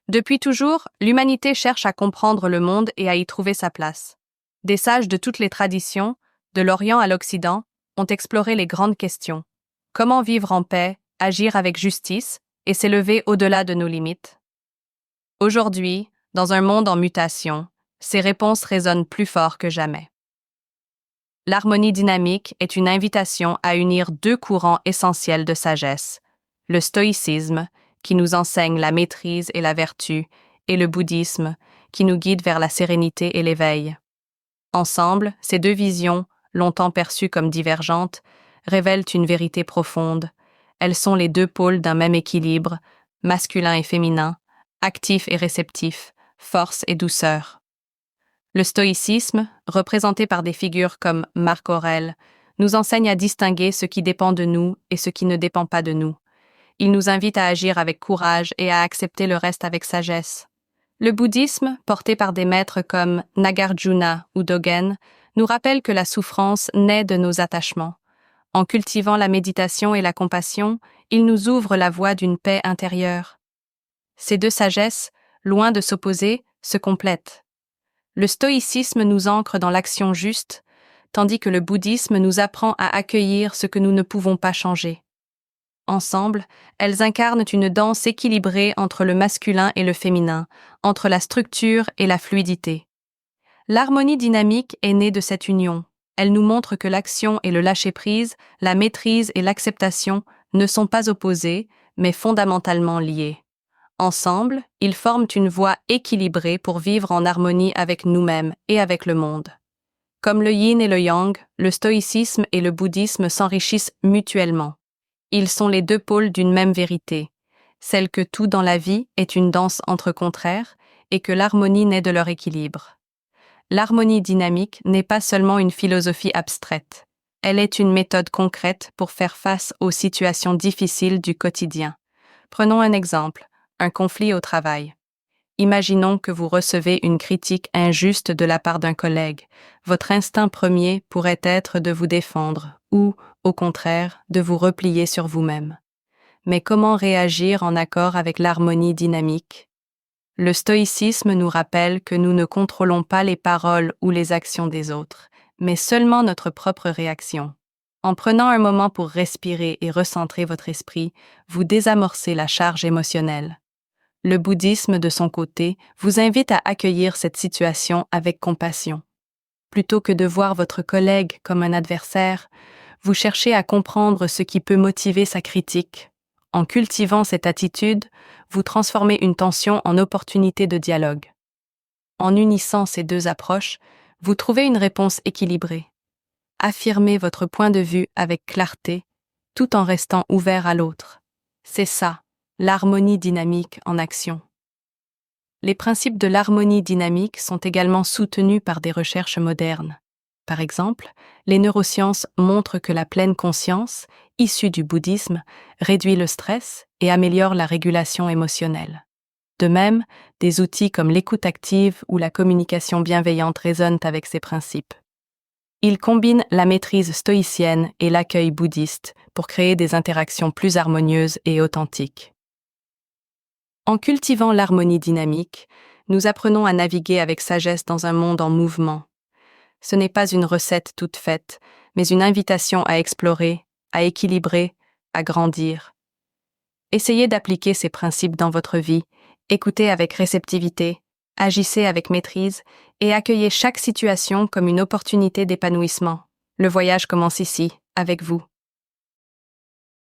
Depuis toujours, l'humanité cherche à comprendre le monde et à y trouver sa place. Des sages de toutes les traditions, de l'Orient à l'Occident, ont exploré les grandes questions. Comment vivre en paix, agir avec justice et s'élever au-delà de nos limites? Aujourd'hui, dans un monde en mutation, ces réponses résonnent plus fort que jamais. L'harmonie dynamique est une invitation à unir deux courants essentiels de sagesse, le stoïcisme, qui nous enseigne la maîtrise et la vertu, et le bouddhisme, qui nous guide vers la sérénité et l'éveil. Ensemble, ces deux visions, longtemps perçues comme divergentes, révèlent une vérité profonde. Elles sont les deux pôles d'un même équilibre, masculin et féminin, actif et réceptif, force et douceur. Le stoïcisme, représenté par des figures comme Marc Aurèle, nous enseigne à distinguer ce qui dépend de nous et ce qui ne dépend pas de nous. Il nous invite à agir avec courage et à accepter le reste avec sagesse. Le bouddhisme, porté par des maîtres comme Nagarjuna ou Dogen, nous rappelle que la souffrance naît de nos attachements. En cultivant la méditation et la compassion, il nous ouvre la voie d'une paix intérieure. Ces deux sagesses, loin de s'opposer, se complètent. Le stoïcisme nous ancre dans l'action juste, tandis que le bouddhisme nous apprend à accueillir ce que nous ne pouvons pas changer. Ensemble, elles incarnent une danse équilibrée entre le masculin et le féminin, entre la structure et la fluidité. L'harmonie dynamique est née de cette union. Elle nous montre que l'action et le lâcher-prise, la maîtrise et l'acceptation ne sont pas opposés, mais fondamentalement liés. Ensemble, ils forment une voie équilibrée pour vivre en harmonie avec nous-mêmes et avec le monde. Comme le yin et le yang, le stoïcisme et le bouddhisme s'enrichissent mutuellement. Ils sont les deux pôles d'une même vérité, celle que tout dans la vie est une danse entre contraires et que l'harmonie naît de leur équilibre. L'harmonie dynamique n'est pas seulement une philosophie abstraite, elle est une méthode concrète pour faire face aux situations difficiles du quotidien. Prenons un exemple, un conflit au travail. Imaginons que vous recevez une critique injuste de la part d'un collègue. Votre instinct premier pourrait être de vous défendre ou, au contraire, de vous replier sur vous-même. Mais comment réagir en accord avec l'harmonie dynamique? Le stoïcisme nous rappelle que nous ne contrôlons pas les paroles ou les actions des autres, mais seulement notre propre réaction. En prenant un moment pour respirer et recentrer votre esprit, vous désamorcez la charge émotionnelle. Le bouddhisme, de son côté, vous invite à accueillir cette situation avec compassion. Plutôt que de voir votre collègue comme un adversaire, vous cherchez à comprendre ce qui peut motiver sa critique. En cultivant cette attitude, vous transformez une tension en opportunité de dialogue. En unissant ces deux approches, vous trouvez une réponse équilibrée. Affirmez votre point de vue avec clarté, tout en restant ouvert à l'autre. C'est ça, l'harmonie dynamique en action. Les principes de l'harmonie dynamique sont également soutenus par des recherches modernes. Par exemple, les neurosciences montrent que la pleine conscience, issue du bouddhisme, réduit le stress et améliore la régulation émotionnelle. De même, des outils comme l'écoute active ou la communication bienveillante résonnent avec ces principes. Ils combinent la maîtrise stoïcienne et l'accueil bouddhiste pour créer des interactions plus harmonieuses et authentiques. En cultivant l'harmonie dynamique, nous apprenons à naviguer avec sagesse dans un monde en mouvement. Ce n'est pas une recette toute faite, mais une invitation à explorer, à équilibrer, à grandir. Essayez d'appliquer ces principes dans votre vie, écoutez avec réceptivité, agissez avec maîtrise et accueillez chaque situation comme une opportunité d'épanouissement. Le voyage commence ici, avec vous.